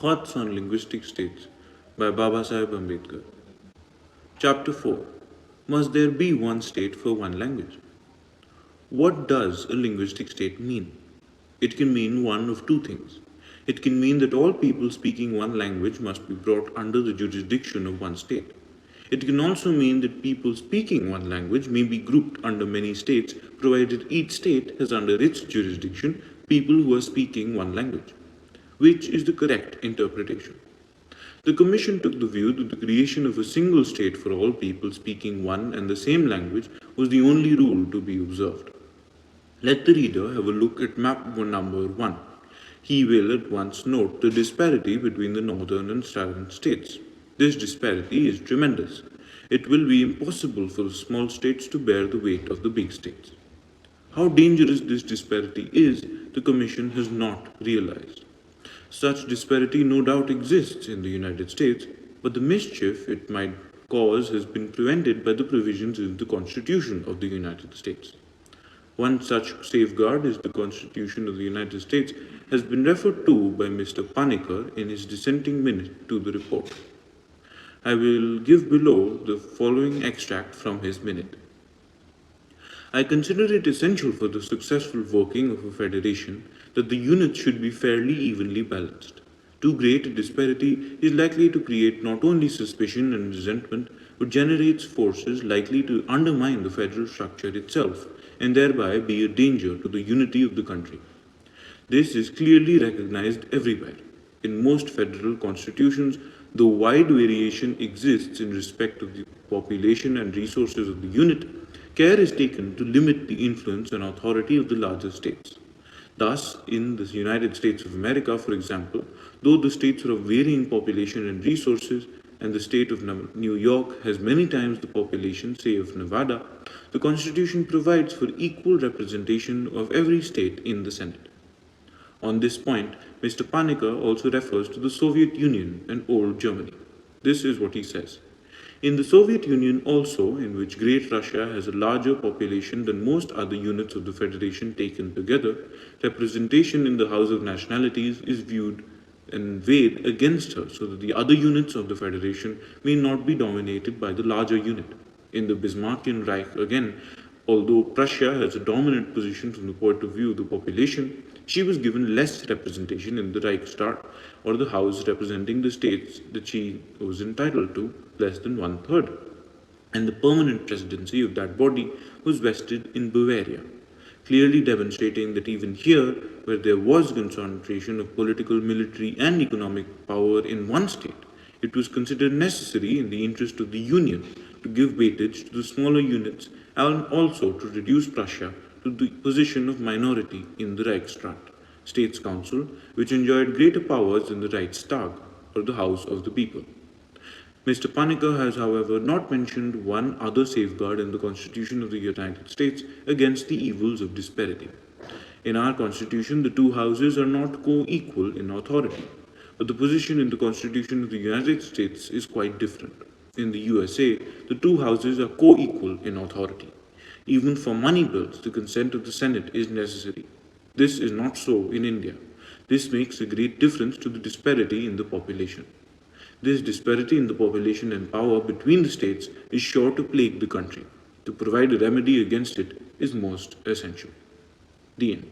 Thoughts on Linguistic States by Babasaheb Ambedkar. Chapter 4. Must there be one state for one language? What does a linguistic state mean? It can mean one of two things. It can mean that all people speaking one language must be brought under the jurisdiction of one state. It can also mean that people speaking one language may be grouped under many states, provided each state has under its jurisdiction people who are speaking one language. Which is the correct interpretation? The Commission took the view that the creation of a single state for all people speaking one and the same language was the only rule to be observed. Let the reader have a look at map number 1. He will at once note the disparity between the northern and southern states. This disparity is tremendous. It will be impossible for the small states to bear the weight of the big states. How dangerous this disparity is, the Commission has not realized. Such disparity no doubt exists in the United States, but the mischief it might cause has been prevented by the provisions in the Constitution of the United States. One such safeguard is the Constitution of the United States has been referred to by Mr. Panikkar in his dissenting minute to the report. I will give below the following extract from his minute. I consider it essential for the successful working of a federation that the units should be fairly evenly balanced. Too great a disparity is likely to create not only suspicion and resentment, but generates forces likely to undermine the federal structure itself and thereby be a danger to the unity of the country. This is clearly recognized everywhere. In most federal constitutions, though wide variation exists in respect of the population and resources of the unit, care is taken to limit the influence and authority of the larger states. Thus, in the United States of America, for example, though the states are of varying population and resources, and the state of New York has many times the population, say, of Nevada, the Constitution provides for equal representation of every state in the Senate. On this point, Mr. Panikkar also refers to the Soviet Union and old Germany. This is what he says. In the Soviet Union also, in which Great Russia has a larger population than most other units of the Federation taken together, representation in the House of Nationalities is viewed and weighed against her so that the other units of the Federation may not be dominated by the larger unit. In the Bismarckian Reich again, although Prussia has a dominant position from the point of view of the population, she was given less representation in the Reichstag, or the house representing the states that she was entitled to, less than 1/3. And the permanent presidency of that body was vested in Bavaria, clearly demonstrating that even here, where there was concentration of political, military, and economic power in one state, it was considered necessary in the interest of the Union to give weightage to the smaller units and also to reduce Prussia to the position of minority in the Reichsrat, States Council, which enjoyed greater powers than the Reichstag, or the House of the People. Mr. Panikkar has, however, not mentioned one other safeguard in the Constitution of the United States against the evils of disparity. In our Constitution, the two houses are not co-equal in authority, but the position in the Constitution of the United States is quite different. In the USA, the two houses are co-equal in authority. Even for money bills, the consent of the Senate is necessary. This is not so in India. This makes a great difference to the disparity in the population. This disparity in the population and power between the states is sure to plague the country. To provide a remedy against it is most essential. The end.